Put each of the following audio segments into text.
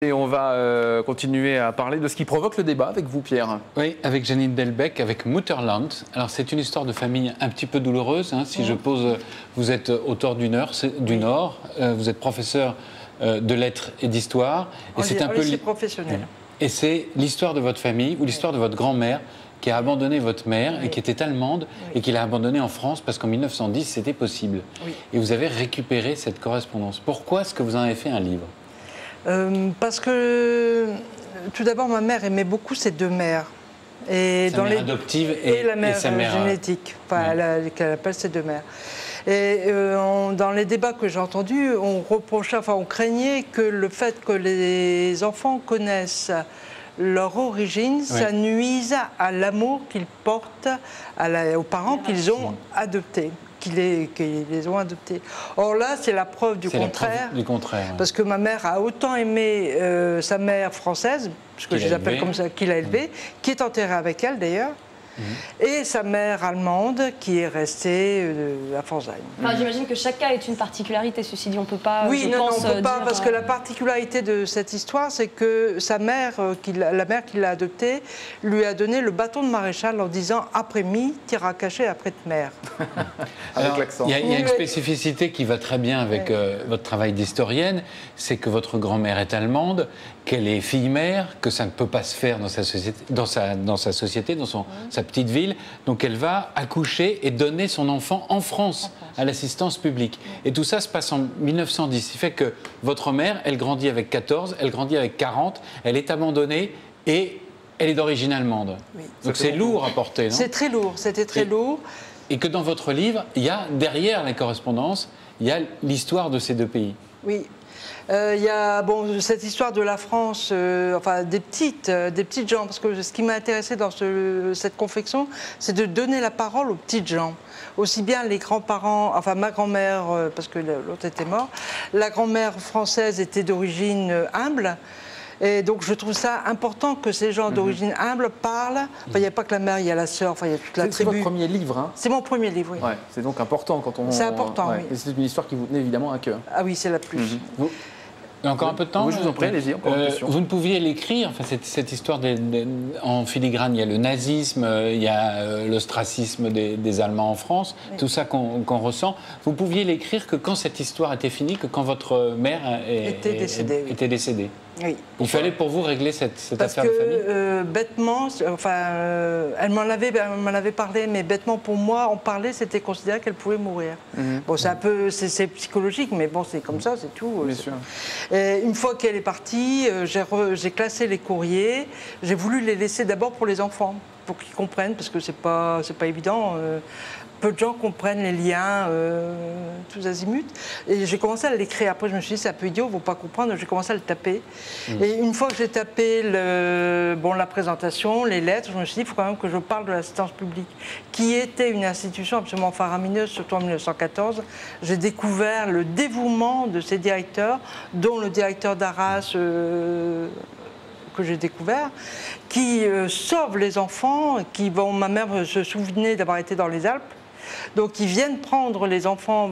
Et on va continuer à parler de ce qui provoque le débat avec vous, Pierre. Oui, avec Janine Delbecq, avec Mutterland. Alors, c'est une histoire de famille un petit peu douloureuse. Hein, si je pose, vous êtes auteur du Nord, vous êtes professeur de lettres et d'histoire. Et c'est un peu professionnel. Et c'est l'histoire de votre famille ou l'histoire de votre grand-mère qui a abandonné votre mère et qui était allemande et qui l'a abandonnée en France parce qu'en 1910, c'était possible. Et vous avez récupéré cette correspondance. Pourquoi est-ce que vous en avez fait un livre ? Parce que, tout d'abord, ma mère aimait beaucoup ses deux mères. Et sa mère adoptive et la mère, et sa mère génétique, qu'elle appelle ses deux mères. Et dans les débats que j'ai entendus, on reprochait, enfin on craignait que le fait que les enfants connaissent leur origine, ça nuise à l'amour qu'ils portent aux parents qu'ils ont adoptés. Qu'ils les ont adoptés. Or là, c'est la preuve du contraire. Parce que ma mère a autant aimé sa mère française, parce que je les appelle comme ça, qu'il a élevée, qui est enterrée avec elle d'ailleurs, et sa mère allemande qui est restée à Pforzheim. Enfin, j'imagine que chaque cas est une particularité, ceci dit, on ne peut pas. Oui, non, on ne peut pas, parce que la particularité de cette histoire, c'est que sa mère, la mère qui l'a adoptée, lui a donné le bâton de maréchal en disant « après-mi, t'iras cacher après de mère ». Avec l'accent. Il y a une spécificité qui va très bien avec votre travail d'historienne, c'est que votre grand-mère est allemande, qu'elle est fille-mère, que ça ne peut pas se faire dans sa société, dans sa petite ville. Donc elle va accoucher et donner son enfant en France à l'assistance publique. Et tout ça se passe en 1910. Ce qui fait que votre mère, elle grandit avec 14, elle grandit avec 40, elle est abandonnée et elle est d'origine allemande. Oui. Donc c'est lourd à porter, non ? C'est très lourd, c'était très lourd. Et que dans votre livre, il y a derrière les correspondances, il y a l'histoire de ces deux pays. Oui. Il y a cette histoire de la France, enfin des petites gens, parce que ce qui m'a intéressé dans cette confection, c'est de donner la parole aux petites gens. Aussi bien les grands-parents, enfin ma grand-mère, parce que l'autre était mort, la grand-mère française était d'origine humble. Et donc je trouve ça important que ces gens d'origine humble parlent. Enfin, il n'y a pas que la mère, il y a la sœur, enfin il y a toute la tribu. C'est votre premier livre, hein ? C'est mon premier livre, oui. Ouais, c'est donc important quand on... C'est important, oui. Et c'est une histoire qui vous tenait évidemment à cœur. Ah oui, c'est la plus. Il y a encore un peu de temps ? Oui, je vous en prie, allez-y, encore une question. Vous ne pouviez l'écrire, enfin, cette histoire en filigrane, il y a le nazisme, il y a l'ostracisme des Allemands en France, tout ça qu'on ressent. Vous pouviez l'écrire que quand cette histoire était finie, que quand votre mère était décédée. Oui. Il fallait pour vous régler cette affaire de famille ? Parce que bêtement, elle m'en avait parlé, mais bêtement pour moi, en parler, c'était considéré qu'elle pouvait mourir. Bon, c'est psychologique, mais bon, c'est comme ça, c'est tout. Bien sûr. Et une fois qu'elle est partie, j'ai classé les courriers. J'ai voulu les laisser d'abord pour les enfants, pour qu'ils comprennent, parce que c'est pas évident. Peu de gens comprennent les liens, tous azimuts. Et j'ai commencé à l'écrire. Après, je me suis dit, c'est un peu idiot, ils ne vont pas comprendre. J'ai commencé à le taper. Et une fois que j'ai tapé la présentation, les lettres, je me suis dit, il faut quand même que je parle de l'assistance publique, qui était une institution absolument faramineuse, surtout en 1914. J'ai découvert le dévouement de ces directeurs, dont le directeur d'Arras, que j'ai découvert, qui sauvent les enfants, ma mère se souvenait d'avoir été dans les Alpes. Donc ils viennent prendre les enfants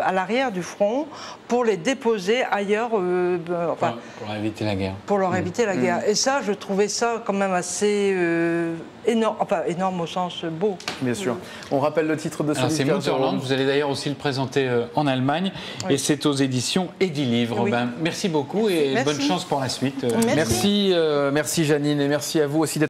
à l'arrière du front pour les déposer ailleurs. Pour éviter la guerre. Pour leur éviter la guerre. Et ça, je trouvais ça quand même assez énorme, enfin énorme au sens beau. Bien sûr. On rappelle le titre de ce livre. C'est Mutterland, vous allez d'ailleurs aussi le présenter en Allemagne. Oui. Et c'est aux éditions Edilivre. Oui. Merci beaucoup et bonne chance pour la suite. Merci Janine et merci à vous aussi d'être